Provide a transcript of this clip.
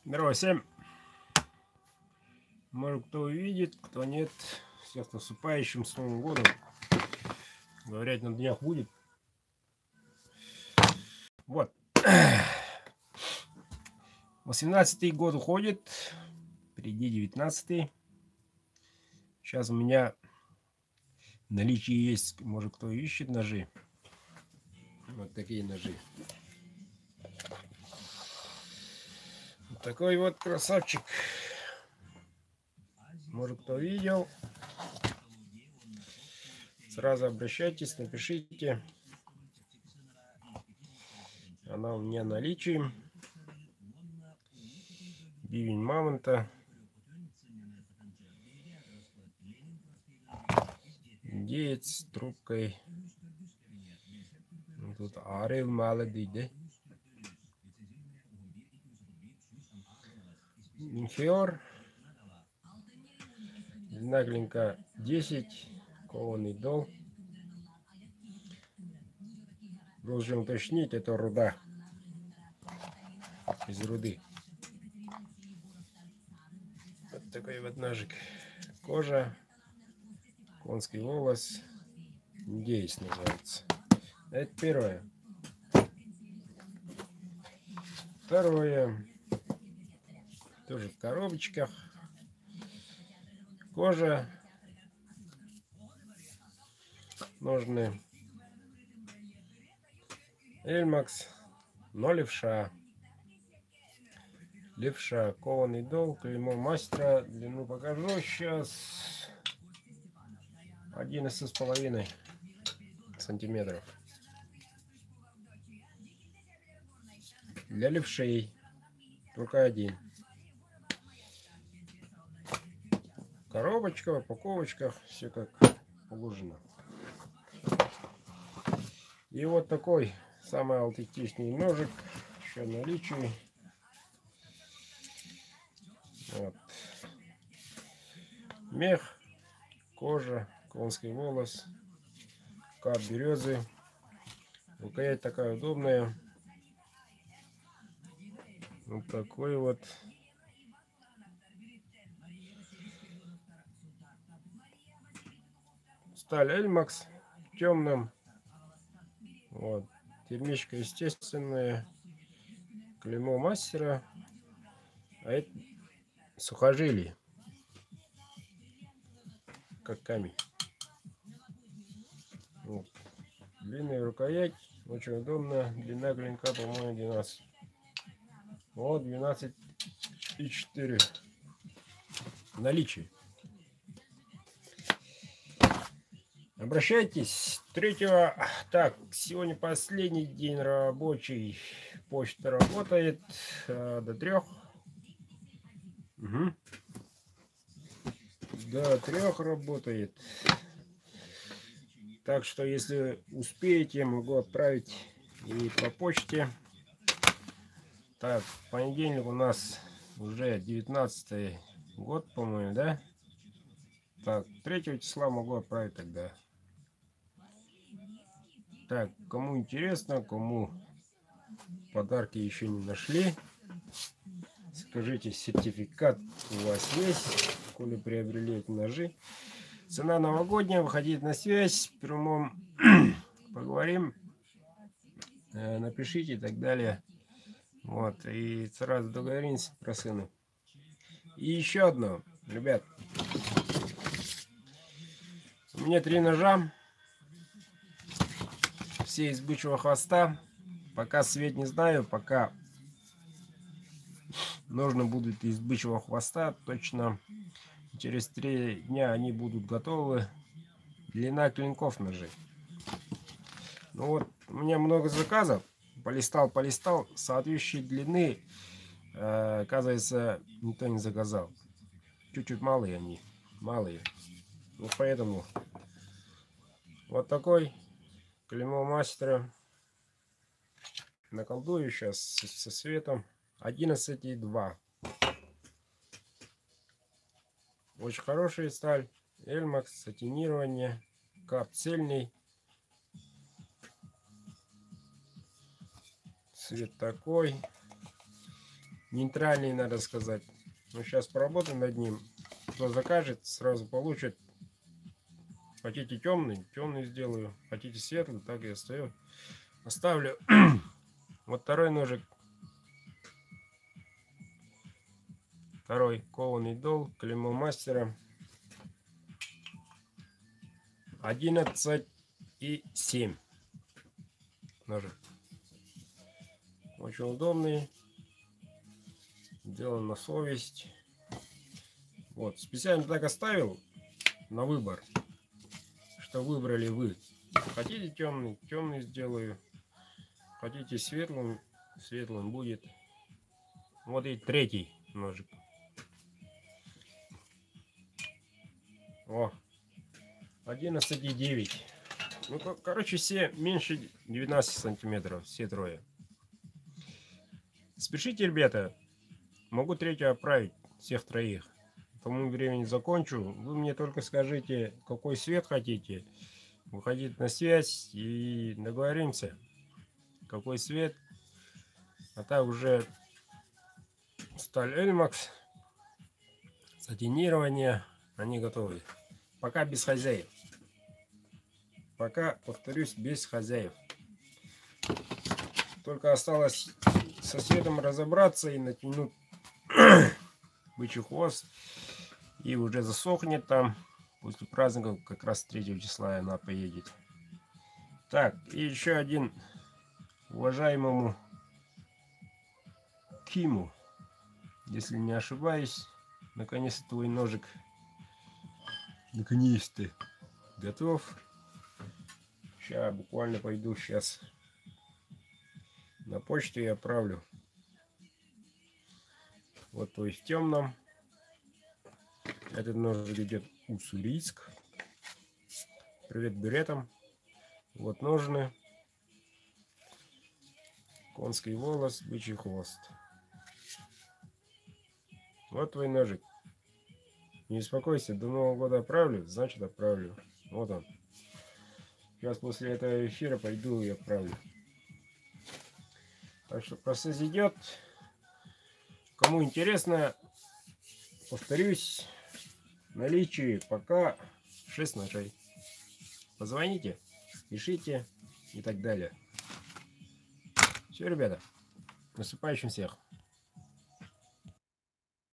Здорово всем. Может, кто увидит, кто нет. Всех с наступающим, с Новым годом. Говорят, на днях будет. Вот. 18-й год уходит. Впереди 19-й. Сейчас у меня в наличии есть, может, кто ищет ножи. Вот такие ножи. Вот такой вот красавчик. Может, кто видел. Сразу обращайтесь, напишите. Она у меня в наличии. Бивень мамонта. Индеец с трубкой. Тут орел молодый, да? Инфиор. Длина клинка 10. Кованый дол. Должен уточнить, это руда. Из руды. Вот такой вот ножик. Кожа. Конский волос. Индеец называется. Это первое. Второе. Тоже в коробочках. Кожа. Ножны. Эльмакс. Но левша. Левша. Кованый дол. Клеймо мастера. Длину покажу сейчас. 11,5 сантиметров. Для левшей только один. Коробочка, в упаковочках, все как положено. И вот такой самый аутентичный ножик еще в наличии. Вот. Мех, кожа, конский волос, кап березы. Рукоять такая удобная. Вот такой вот. Сталь Эльмакс в темном. Вот. Термичка естественная. Клеймо мастера. А это сухожилие. Как камень. Вот. Длинная рукоять. Очень удобно. Длина клинка, по-моему, 12. Вот 12,4 в наличии. Обращайтесь. 3-го. Так, сегодня последний день рабочий. Почта работает до 3. Угу. До 3 работает. Так что, если успеете, могу отправить и по почте. Так, в понедельник у нас уже 19-й год, по-моему, да? Так, 3 числа могу отправить тогда. Так, кому интересно, кому подарки еще не нашли, скажите, сертификат у вас есть, коли приобрели эти ножи. Цена новогодняя, выходите на связь, в прямом поговорим, напишите и так далее. Вот, и сразу договоримся про цену. И еще одно, ребят. У меня 3 ножа. Все из бычьего хвоста. Пока цвет не знаю, пока ножны будут из бычьего хвоста. Точно через 3 дня они будут готовы. Длина клинков ножей. Ну вот, у меня много заказов. Полистал. Соответствующей длины, оказывается, никто не заказал. Чуть-чуть малые они. Малые. Вот поэтому вот такой клеймо мастера. Наколдую сейчас со светом. 11,2. Очень хорошая сталь. Эльмакс, сатинирование. Кап цельный. Цвет такой. нейтральный, надо сказать. Но сейчас поработаем над ним. Кто закажет, сразу получит. Хотите темный, темный сделаю. Хотите светлый, так и оставлю. Вот второй ножик. Второй кованый дол, клеймо мастера. 11,7 ножик. Очень удобный. Сделан на совесть. Вот, специально так оставил на выбор, что выбрали вы. Хотите темный, темный сделаю. Хотите светлым, светлым будет. Вот и третий ножик. О, 11,9. Ну, короче, все меньше 12 сантиметров, все трое. Спешите, ребята. Могу третью отправить, всех троих. К тому времени закончу. Вы мне только скажите, какой цвет хотите. Выходите на связь и договоримся, какой цвет. А так уже сталь Эльмакс, сатинирование, они готовы. Пока без хозяев. Пока, повторюсь, без хозяев. Только осталось со светом разобраться и натянуть бычий хвост. И уже засохнет там. После праздников, как раз 3 числа она поедет. Так, и еще один уважаемому Киму. Если не ошибаюсь, наконец-то твой ножик наконец-то готов. Сейчас буквально пойду сейчас на почту и отправлю. Вот твой в темном. Этот ножик идет Уссурийск. Привет беретам. Вот ножны. Конский волос, бычий хвост. Вот твой ножик. Не беспокойся, до Нового года отправлю, значит отправлю. Вот он. Сейчас после этого эфира пойду и отправлю. Так что процесс идет. Кому интересно, повторюсь, в наличии пока 6 ножей. Позвоните, пишите и так далее. Все, ребята, наступающим всех.